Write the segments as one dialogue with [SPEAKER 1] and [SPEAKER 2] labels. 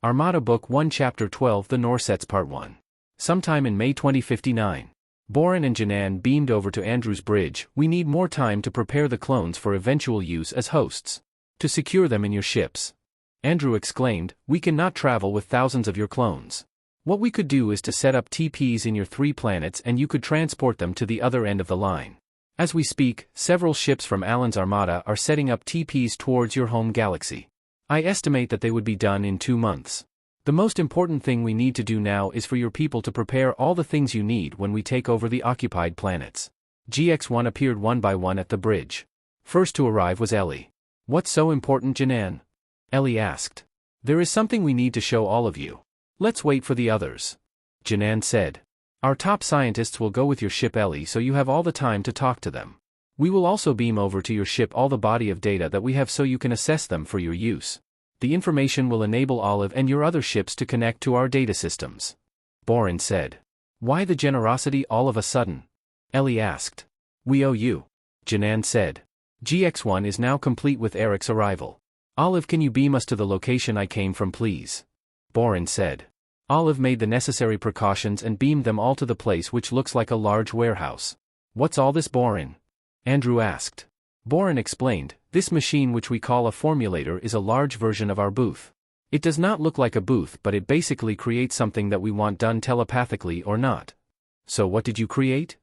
[SPEAKER 1] Armada Book 1 Chapter 12 The Norsets Part 1. Sometime in May 2059. Boren and Janan beamed over to Andrew's bridge. We need more time to prepare the clones for eventual use as hosts. To secure them in your ships. Andrew exclaimed, we cannot travel with thousands of your clones. What we could do is to set up TPs in your 3 planets and you could transport them to the other end of the line. As we speak, several ships from Alan's Armada are setting up TPs towards your home galaxy. I estimate that they would be done in 2 months. The most important thing we need to do now is for your people to prepare all the things you need when we take over the occupied planets. GX1 appeared one by one at the bridge. First to arrive was Ellie. What's so important, Janan? Ellie asked. There is something we need to show all of you. Let's wait for the others. Janan said. Our top scientists will go with your ship, Ellie, so you have all the time to talk to them. We will also beam over to your ship all the body of data that we have so you can assess them for your use. The information will enable Olive and your other ships to connect to our data systems. Boren said. Why the generosity all of a sudden? Ellie asked. We owe you. Janan said. GX1 is now complete with Eric's arrival. Olive, can you beam us to the location I came from, please? Boren said. Olive made the necessary precautions and beamed them all to the place, which looks like a large warehouse. What's all this, Boren? Andrew asked. Boren explained, this machine, which we call a formulator, is a large version of our booth. It does not look like a booth, but it basically creates something that we want done telepathically or not. So what did you create?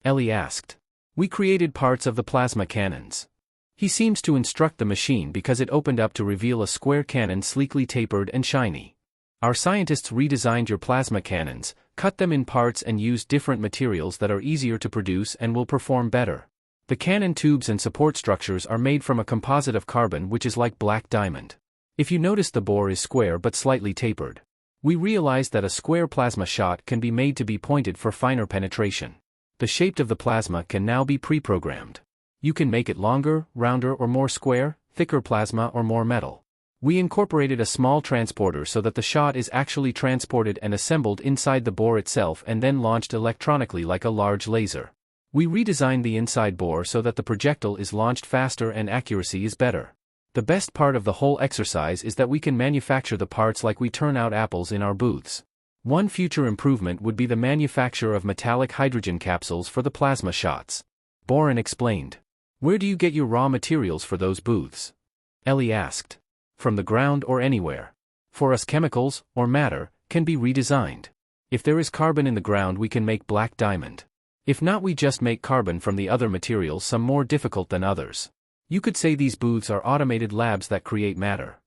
[SPEAKER 1] Ellie asked. We created parts of the plasma cannons. He seems to instruct the machine because it opened up to reveal a square cannon, sleekly tapered and shiny. Our scientists redesigned your plasma cannons, cut them in parts and used different materials that are easier to produce and will perform better. The cannon tubes and support structures are made from a composite of carbon, which is like black diamond. If you notice, the bore is square but slightly tapered. We realized that a square plasma shot can be made to be pointed for finer penetration. The shape of the plasma can now be pre-programmed. You can make it longer, rounder or more square, thicker plasma or more metal. We incorporated a small transporter so that the shot is actually transported and assembled inside the bore itself and then launched electronically like a large laser. We redesigned the inside bore so that the projectile is launched faster and accuracy is better. The best part of the whole exercise is that we can manufacture the parts like we turn out apples in our booths. One future improvement would be the manufacture of metallic hydrogen capsules for the plasma shots. Boren explained. Where do you get your raw materials for those booths? Ellie asked. From the ground or anywhere. For us, chemicals, or matter, can be redesigned. If there is carbon in the ground, we can make black diamond. If not, we just make carbon from the other materials, some more difficult than others. You could say these booths are automated labs that create matter.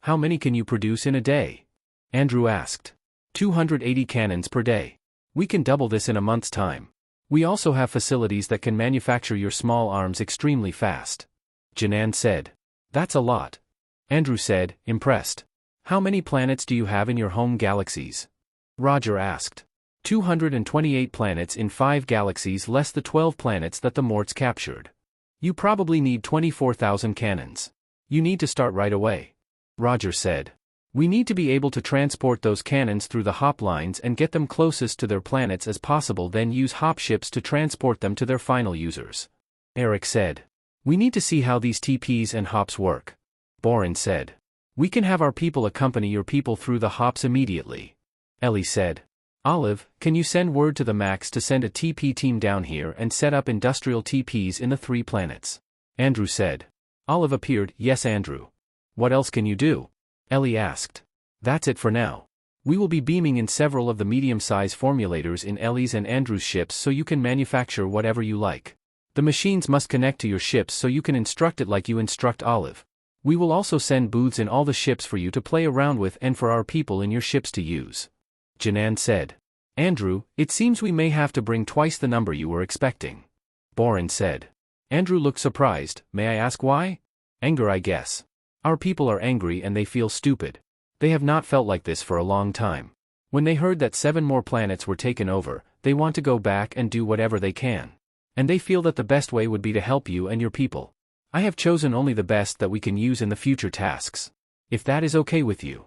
[SPEAKER 1] How many can you produce in a day? Andrew asked. 280 cannons per day. We can double this in a month's time. We also have facilities that can manufacture your small arms extremely fast. Janan said. That's a lot. Andrew said, impressed. How many planets do you have in your home galaxies? Roger asked. 228 planets in 5 galaxies, less the 12 planets that the Morts captured. You probably need 24,000 cannons. You need to start right away. Roger said. We need to be able to transport those cannons through the hop lines and get them closest to their planets as possible, then use hop ships to transport them to their final users. Eric said. We need to see how these TPs and hops work. Boren said. We can have our people accompany your people through the hops immediately. Ellie said. Olive, can you send word to the Max to send a TP team down here and set up industrial TPs in the 3 planets? Andrew said. Olive appeared. Yes, Andrew. What else can you do? Ellie asked. That's it for now. We will be beaming in several of the medium-size formulators in Ellie's and Andrew's ships so you can manufacture whatever you like. The machines must connect to your ships so you can instruct it like you instruct Olive. We will also send booths in all the ships for you to play around with and for our people in your ships to use. Janan said. Andrew, it seems we may have to bring twice the number you were expecting. Boren said. Andrew looked surprised. May I ask why? Anger, I guess. Our people are angry and they feel stupid. They have not felt like this for a long time. When they heard that 7 more planets were taken over, they want to go back and do whatever they can. And they feel that the best way would be to help you and your people. I have chosen only the best that we can use in the future tasks. If that is okay with you.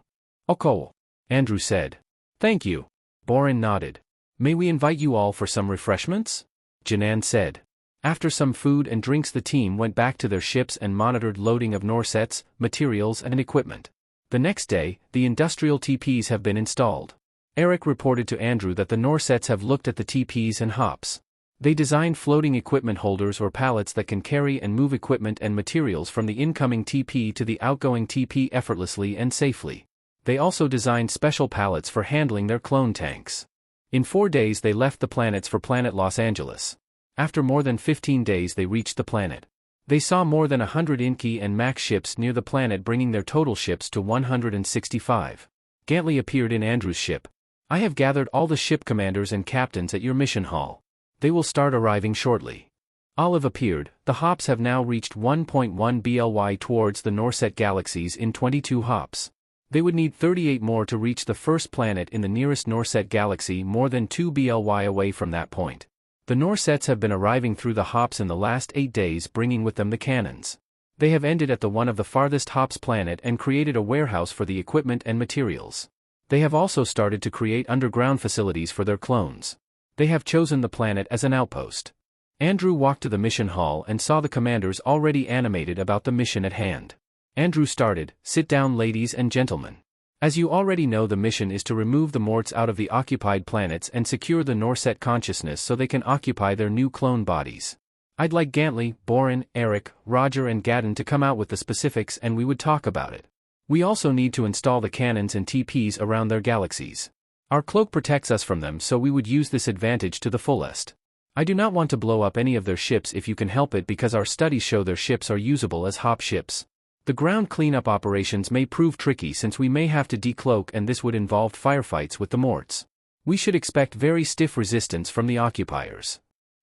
[SPEAKER 1] Okay. Andrew said. Thank you. Boren nodded. May we invite you all for some refreshments? Janan said. After some food and drinks, the team went back to their ships and monitored loading of Norsets, materials and equipment. The next day, the industrial TPs have been installed. Eric reported to Andrew that the Norsets have looked at the TPs and hops. They designed floating equipment holders or pallets that can carry and move equipment and materials from the incoming TP to the outgoing TP effortlessly and safely. They also designed special pallets for handling their clone tanks. In 4 days they left the planets for planet Los Angeles. After more than 15 days they reached the planet. They saw more than 100 Inky and Max ships near the planet, bringing their total ships to 165. Gantley appeared in Andrew's ship. I have gathered all the ship commanders and captains at your mission hall. They will start arriving shortly. Olive appeared. The hops have now reached 1.1 BLY towards the Norset galaxies in 22 hops. They would need 38 more to reach the first planet in the nearest Norset galaxy, more than 2 BLY away from that point. The Norsets have been arriving through the hops in the last 8 days, bringing with them the cannons. They have ended at the one of the farthest hops planet and created a warehouse for the equipment and materials. They have also started to create underground facilities for their clones. They have chosen the planet as an outpost. Andrew walked to the mission hall and saw the commanders already animated about the mission at hand. Andrew started, "Sit down, ladies and gentlemen. As you already know, the mission is to remove the Morts out of the occupied planets and secure the Norset consciousness so they can occupy their new clone bodies. I'd like Gantley, Boren, Eric, Roger and Gadden to come out with the specifics and we would talk about it. We also need to install the cannons and TPs around their galaxies. Our cloak protects us from them, so we would use this advantage to the fullest. I do not want to blow up any of their ships if you can help it, because our studies show their ships are usable as hop ships. The ground cleanup operations may prove tricky since we may have to decloak, and this would involve firefights with the Morts. We should expect very stiff resistance from the occupiers."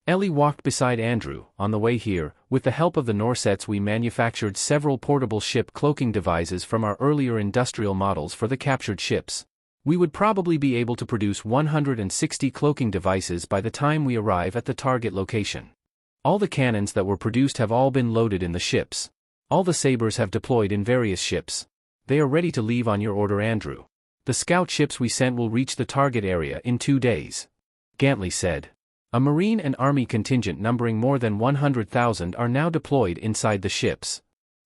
[SPEAKER 1] Ellie walked beside Andrew. "On the way here, with the help of the Norsets, we manufactured several portable ship cloaking devices from our earlier industrial models for the captured ships. We would probably be able to produce 160 cloaking devices by the time we arrive at the target location. All the cannons that were produced have all been loaded in the ships. All the sabers have deployed in various ships. They are ready to leave on your order, Andrew. The scout ships we sent will reach the target area in 2 days." Gantley said. "A Marine and Army contingent numbering more than 100,000 are now deployed inside the ships."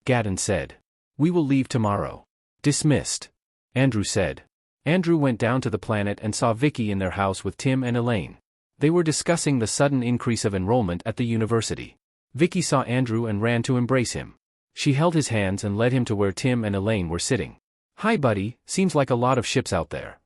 [SPEAKER 1] Gadden said. "We will leave tomorrow." "Dismissed," Andrew said. Andrew went down to the planet and saw Vicky in their house with Tim and Elaine. They were discussing the sudden increase of enrollment at the university. Vicky saw Andrew and ran to embrace him. She held his hands and led him to where Tim and Elaine were sitting. "Hi buddy, seems like a lot of ships out there."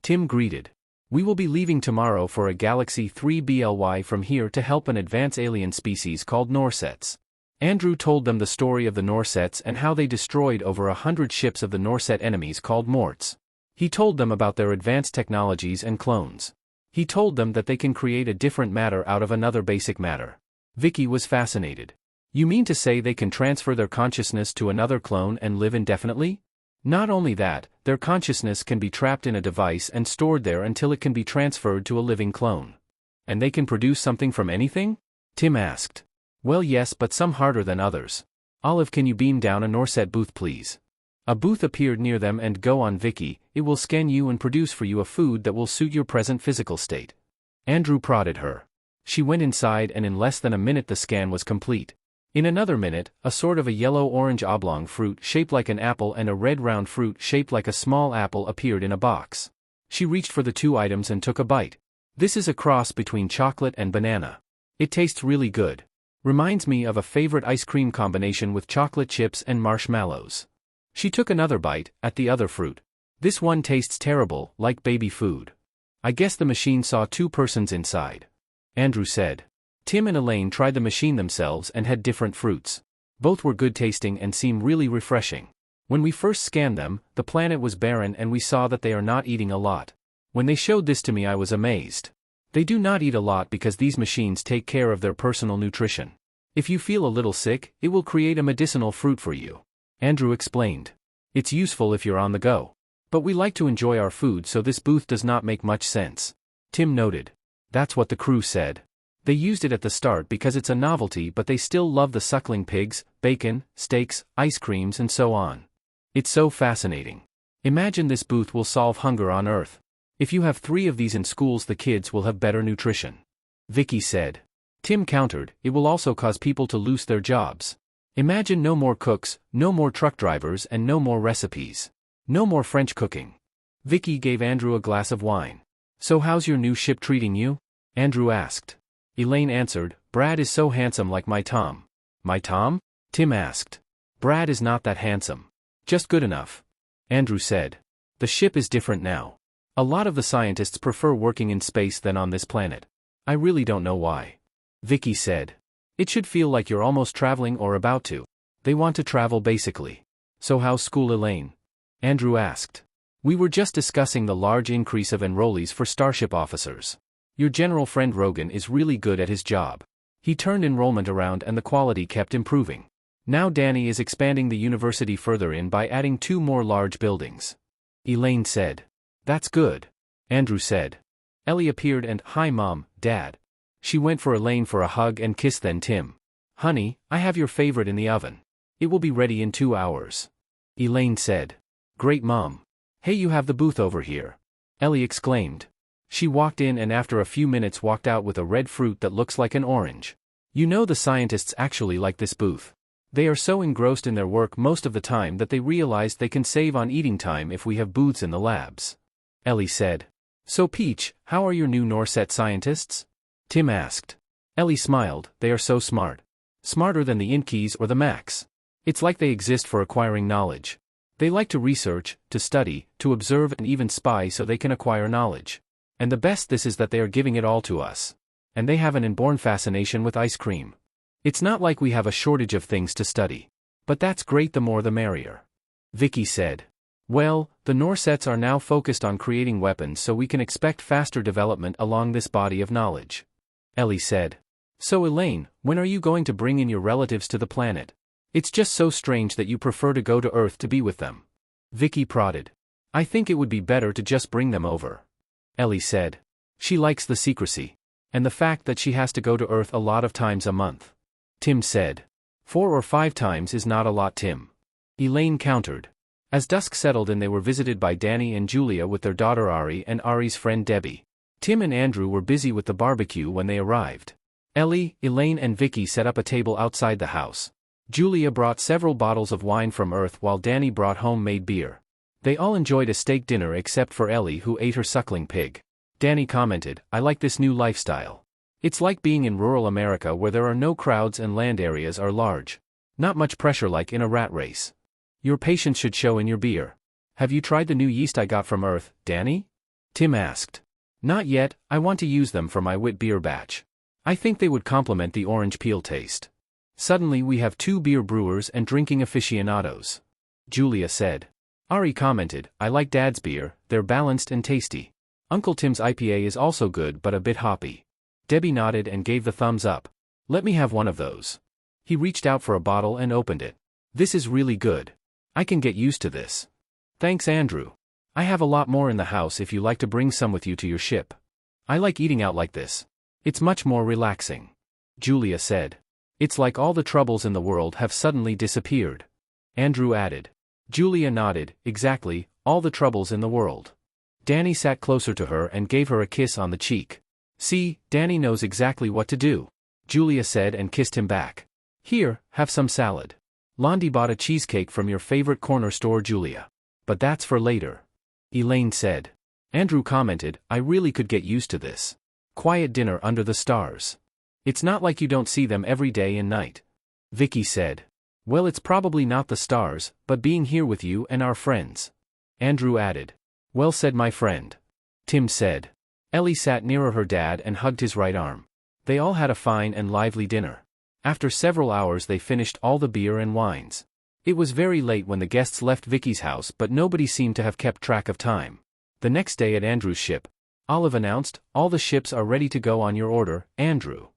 [SPEAKER 1] Tim greeted. "We will be leaving tomorrow for a galaxy 3 BLY from here to help an advanced alien species called Norsets." Andrew told them the story of the Norsets and how they destroyed over 100 ships of the Norset enemies called Morts. He told them about their advanced technologies and clones. He told them that they can create a different matter out of another basic matter. Vicky was fascinated. "You mean to say they can transfer their consciousness to another clone and live indefinitely? Not only that, their consciousness can be trapped in a device and stored there until it can be transferred to a living clone. And they can produce something from anything?" Tim asked. "Well yes, but some harder than others. Olive, can you beam down a Norset booth please?" A booth appeared near them. "And go on Vicky, it will scan you and produce for you a food that will suit your present physical state." Andrew prodded her. She went inside and in less than a minute the scan was complete. In another minute, a sort of a yellow-orange oblong fruit shaped like an apple and a red round fruit shaped like a small apple appeared in a box. She reached for the 2 items and took a bite. "This is a cross between chocolate and banana. It tastes really good. Reminds me of a favorite ice cream combination with chocolate chips and marshmallows." She took another bite, at the other fruit. "This one tastes terrible, like baby food. I guess the machine saw 2 persons inside," Andrew said. Tim and Elaine tried the machine themselves and had different fruits. Both were good tasting and seem really refreshing. "When we first scanned them, the planet was barren and we saw that they are not eating a lot. When they showed this to me I was amazed. They do not eat a lot because these machines take care of their personal nutrition. If you feel a little sick, it will create a medicinal fruit for you," Andrew explained. "It's useful if you're on the go. But we like to enjoy our food, so this booth does not make much sense," Tim noted. "That's what the crew said. They used it at the start because it's a novelty, but they still love the suckling pigs, bacon, steaks, ice creams and so on. It's so fascinating. Imagine this booth will solve hunger on Earth. If you have 3 of these in schools, the kids will have better nutrition," Vicky said. Tim countered, "It will also cause people to lose their jobs. Imagine no more cooks, no more truck drivers and no more recipes. No more French cooking. Vicky gave Andrew a glass of wine. So how's your new ship treating you? Andrew asked. Elaine answered, Brad is so handsome like my Tom. My Tom? Tim asked. Brad is not that handsome. Just good enough. Andrew said. The ship is different now. A lot of the scientists prefer working in space than on this planet. I really don't know why. Vicky said. It should feel like you're almost traveling or about to. They want to travel basically. So how's school, Elaine? Andrew asked. We were just discussing the large increase of enrollees for Starship officers. Your general friend Rogan is really good at his job. He turned enrollment around and the quality kept improving. Now Danny is expanding the university further in by adding 2 more large buildings. Elaine said. That's good. Andrew said. Ellie appeared and, Hi Mom, Dad. She went for Elaine for a hug and kiss, then Tim. Honey, I have your favorite in the oven. It will be ready in 2 hours. Elaine said. Great Mom. Hey, you have the booth over here. Ellie exclaimed. She walked in and after a few minutes walked out with a red fruit that looks like an orange. You know, the scientists actually like this booth. They are so engrossed in their work most of the time that they realized they can save on eating time if we have booths in the labs. Ellie said. So Peach, how are your new Norset scientists? Tim asked. Ellie smiled, they are so smart. Smarter than the Inkeys or the Macs. It's like they exist for acquiring knowledge. They like to research, to study, to observe and even spy so they can acquire knowledge. And the best this is that they are giving it all to us. And they have an inborn fascination with ice cream. It's not like we have a shortage of things to study. But that's great, the more the merrier. Vicky said. Well, the Norsets are now focused on creating weapons so we can expect faster development along this body of knowledge. Ellie said. So Elaine, when are you going to bring in your relatives to the planet? It's just so strange that you prefer to go to Earth to be with them. Vicky prodded. I think it would be better to just bring them over. Ellie said. She likes the secrecy. And the fact that she has to go to Earth a lot of times a month. Tim said. 4 or 5 times is not a lot, Tim. Elaine countered. As dusk settled in, they were visited by Danny and Julia with their daughter Ari and Ari's friend Debbie. Tim and Andrew were busy with the barbecue when they arrived. Ellie, Elaine and Vicky set up a table outside the house. Julia brought several bottles of wine from Earth while Danny brought homemade beer. They all enjoyed a steak dinner except for Ellie, who ate her suckling pig. Danny commented, I like this new lifestyle. It's like being in rural America where there are no crowds and land areas are large. Not much pressure like in a rat race. Your patience should show in your beer. Have you tried the new yeast I got from Earth, Danny? Tim asked. Not yet, I want to use them for my wit beer batch. I think they would complement the orange peel taste. Suddenly we have 2 beer brewers and drinking aficionados. Julia said. Ari commented, I like Dad's beer, they're balanced and tasty. Uncle Tim's IPA is also good but a bit hoppy. Debbie nodded and gave the thumbs up. Let me have one of those. He reached out for a bottle and opened it. This is really good. I can get used to this. Thanks, Andrew. I have a lot more in the house if you like to bring some with you to your ship. I like eating out like this. It's much more relaxing. Julia said. It's like all the troubles in the world have suddenly disappeared. Andrew added. Julia nodded, exactly, all the troubles in the world. Danny sat closer to her and gave her a kiss on the cheek. See, Danny knows exactly what to do. Julia said and kissed him back. Here, have some salad. Londi bought a cheesecake from your favorite corner store, Julia. But that's for later. Elaine said. Andrew commented, I really could get used to this. Quiet dinner under the stars. It's not like you don't see them every day and night. Vicky said. Well, it's probably not the stars, but being here with you and our friends. Andrew added. Well said, my friend. Tim said. Ellie sat nearer her dad and hugged his right arm. They all had a fine and lively dinner. After several hours they finished all the beer and wines. It was very late when the guests left Vicky's house, but nobody seemed to have kept track of time. The next day at Andrew's ship, Olive announced, all the ships are ready to go on your order, Andrew.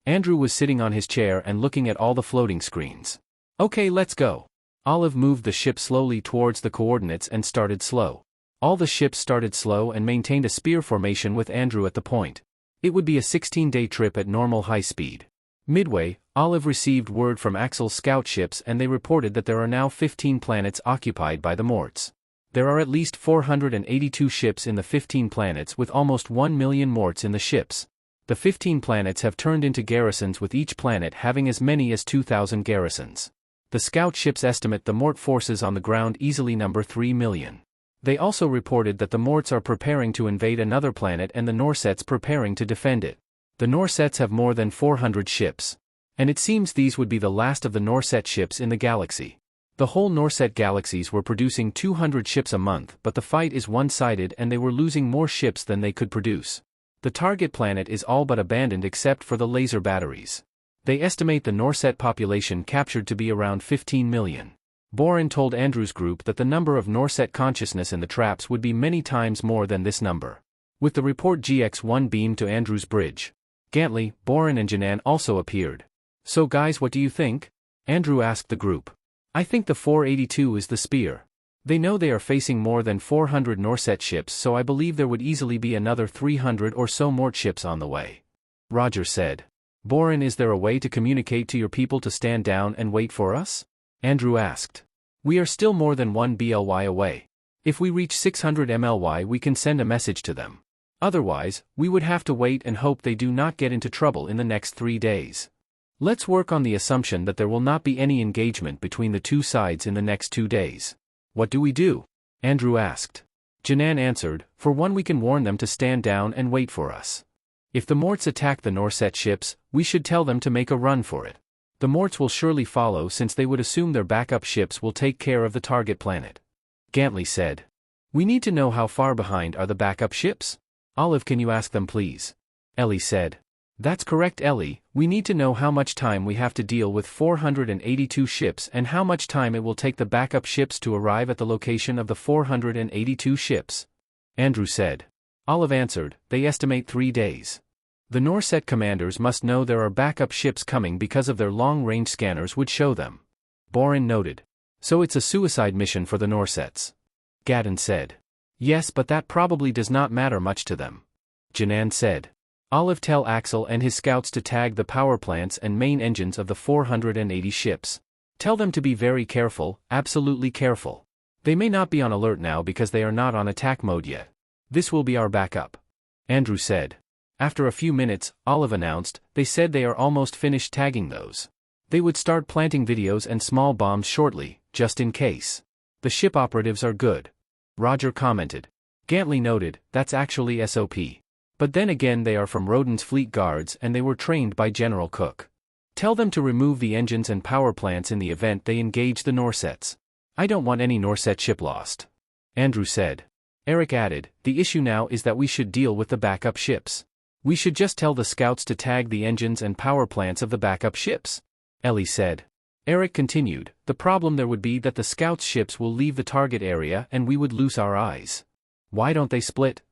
[SPEAKER 1] Andrew was sitting on his chair and looking at all the floating screens. Okay, let's go. Olive moved the ship slowly towards the coordinates and started slow. All the ships started slow and maintained a spear formation with Andrew at the point. It would be a 16-day trip at normal high speed. Midway, Olive received word from Axel's scout ships and they reported that there are now 15 planets occupied by the Morts. There are at least 482 ships in the 15 planets with almost 1 million Morts in the ships. The 15 planets have turned into garrisons, with each planet having as many as 2,000 garrisons. The scout ships estimate the Mort forces on the ground easily number 3 million. They also reported that the Morts are preparing to invade another planet and the Norsets preparing to defend it. The Norsets have more than 400 ships. And it seems these would be the last of the Norset ships in the galaxy. The whole Norset galaxies were producing 200 ships a month, but the fight is one-sided and they were losing more ships than they could produce. The target planet is all but abandoned except for the laser batteries. They estimate the Norset population captured to be around 15 million. Boren told Andrew's group that the number of Norset consciousness in the traps would be many times more than this number. With the report GX-1 beamed to Andrew's bridge. Gantley, Boren and Janan also appeared. So guys, what do you think? Andrew asked the group. I think the 482 is the spear. They know they are facing more than 400 Norset ships, so I believe there would easily be another 300 or so more ships on the way. Roger said. Boren, is there a way to communicate to your people to stand down and wait for us? Andrew asked. We are still more than 1 BLY away. If we reach 600 MLY we can send a message to them. Otherwise, we would have to wait and hope they do not get into trouble in the next 3 days. Let's work on the assumption that there will not be any engagement between the two sides in the next 2 days. What do we do? Andrew asked. Janan answered, for one, we can warn them to stand down and wait for us. If the Morts attack the Norset ships, we should tell them to make a run for it. The Morts will surely follow since they would assume their backup ships will take care of the target planet. Gantley said. We need to know how far behind are the backup ships? Olive, can you ask them please? Ellie said. That's correct, Ellie, we need to know how much time we have to deal with 482 ships and how much time it will take the backup ships to arrive at the location of the 482 ships. Andrew said. Olive answered, they estimate 3 days. The Norset commanders must know there are backup ships coming because of their long-range scanners would show them. Boren noted. So it's a suicide mission for the Norsets. Gadden said. Yes, but that probably does not matter much to them. Janan said. Olive, tell Axel and his scouts to tag the power plants and main engines of the 480 ships. Tell them to be very careful, absolutely careful. They may not be on alert now because they are not on attack mode yet. This will be our backup. Andrew said. After a few minutes, Olive announced, they said they are almost finished tagging those. They would start planting videos and small bombs shortly, just in case. The ship operatives are good. Roger commented. Gantley noted, that's actually SOP. But then again, they are from Roden's fleet guards and they were trained by General Cook. Tell them to remove the engines and power plants in the event they engage the Norsets. I don't want any Norset ship lost. Andrew said. Eric added, the issue now is that we should deal with the backup ships. We should just tell the scouts to tag the engines and power plants of the backup ships. Ellie said. Eric continued, the problem there would be that the scouts' ships will leave the target area and we would lose our eyes. Why don't they split?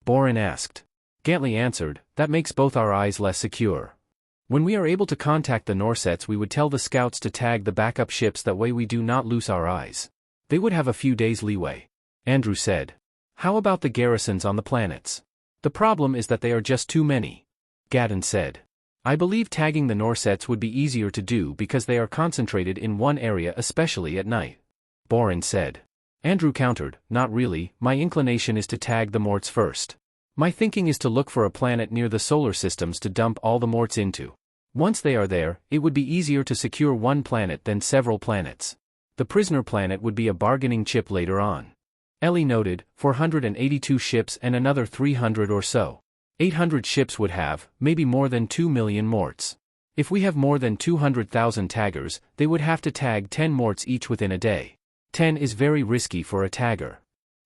[SPEAKER 1] Boren asked. Gantley answered, that makes both our eyes less secure. When we are able to contact the Norsets we would tell the scouts to tag the backup ships, that way we do not lose our eyes. They would have a few days leeway. Andrew said. How about the garrisons on the planets? The problem is that they are just too many. Gadden said. I believe tagging the Norsets would be easier to do because they are concentrated in one area, especially at night. Boren said. Andrew countered, not really, my inclination is to tag the Morts first. My thinking is to look for a planet near the solar systems to dump all the Morts into. Once they are there, it would be easier to secure one planet than several planets. The prisoner planet would be a bargaining chip later on. Ellie noted, 482 ships and another 300 or so. 800 ships would have, maybe more than 2 million Morts. If we have more than 200,000 taggers, they would have to tag 10 Morts each within a day. 10 is very risky for a tagger.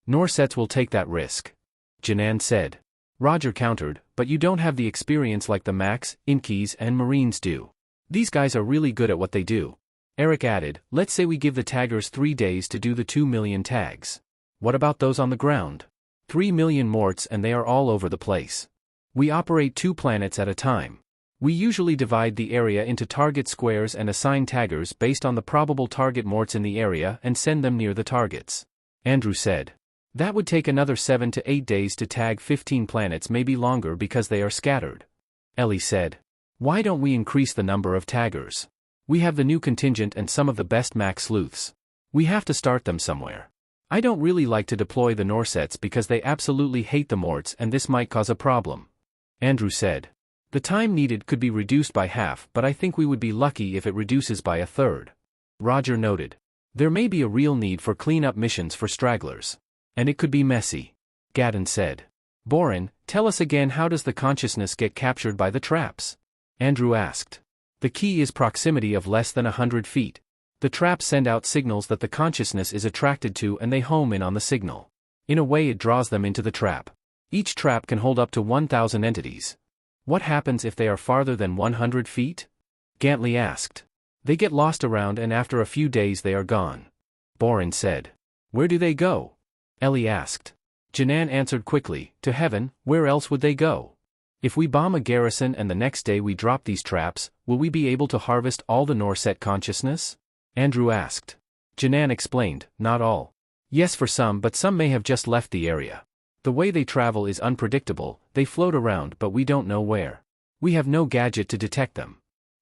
[SPEAKER 1] Norsets will take that risk. Janan said. Roger countered, but you don't have the experience like the Max, Inkies and Marines do. These guys are really good at what they do. Eric added, let's say we give the taggers 3 days to do the 2 million tags. What about those on the ground? 3 million Morts and they are all over the place. We operate 2 planets at a time. We usually divide the area into target squares and assign taggers based on the probable target Morts in the area and send them near the targets. Andrew said. That would take another 7 to 8 days to tag 15 planets, maybe longer because they are scattered. Ellie said. Why don't we increase the number of taggers? We have the new contingent and some of the best Max sleuths. We have to start them somewhere. I don't really like to deploy the Norsets because they absolutely hate the Morts and this might cause a problem. Andrew said. The time needed could be reduced by half, but I think we would be lucky if it reduces by a third. Roger noted. There may be a real need for cleanup missions for stragglers. And it could be messy. Gadden said. Boren, tell us again, how does the consciousness get captured by the traps? Andrew asked. The key is proximity of less than 100 feet. The traps send out signals that the consciousness is attracted to and they home in on the signal. In a way it draws them into the trap. Each trap can hold up to 1,000 entities. What happens if they are farther than 100 feet? Gantley asked. They get lost around and after a few days they are gone. Boren said. Where do they go? Ellie asked. Janan answered quickly, to heaven. Where else would they go? If we bomb a garrison and the next day we drop these traps, will we be able to harvest all the Norset consciousness? Andrew asked. Janan explained, not all. Yes, for some, but some may have just left the area. The way they travel is unpredictable, they float around but we don't know where. We have no gadget to detect them.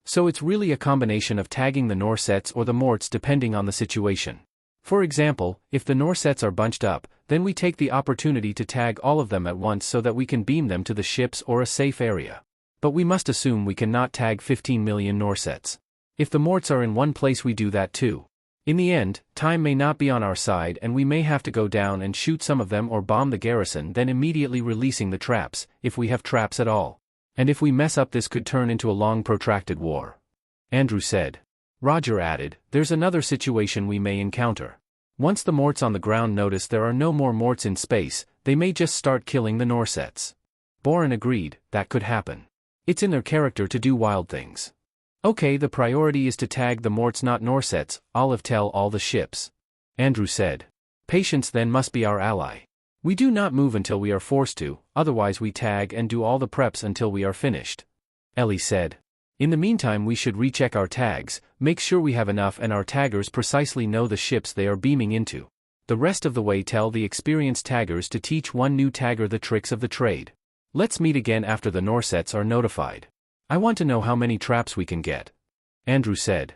[SPEAKER 1] So it's really a combination of tagging the Norsets or the Morts depending on the situation. For example, if the Norsets are bunched up, then we take the opportunity to tag all of them at once so that we can beam them to the ships or a safe area. But we must assume we cannot tag 15 million Norsets. If the Morts are in one place we do that too. In the end, time may not be on our side and we may have to go down and shoot some of them or bomb the garrison, then immediately releasing the traps, if we have traps at all. And if we mess up, this could turn into a long protracted war. Andrew said. Roger added, there's another situation we may encounter. Once the Morts on the ground notice there are no more Morts in space, they may just start killing the Norsets. Boren agreed, that could happen. It's in their character to do wild things. Okay, the priority is to tag the Morts, not Norsets. Olive, tell all the ships. Andrew said. Patience then must be our ally. We do not move until we are forced to, otherwise we tag and do all the preps until we are finished. Ellie said. In the meantime we should recheck our tags, make sure we have enough and our taggers precisely know the ships they are beaming into. The rest of the way tell the experienced taggers to teach one new tagger the tricks of the trade. Let's meet again after the Norsets are notified. I want to know how many traps we can get. Andrew said.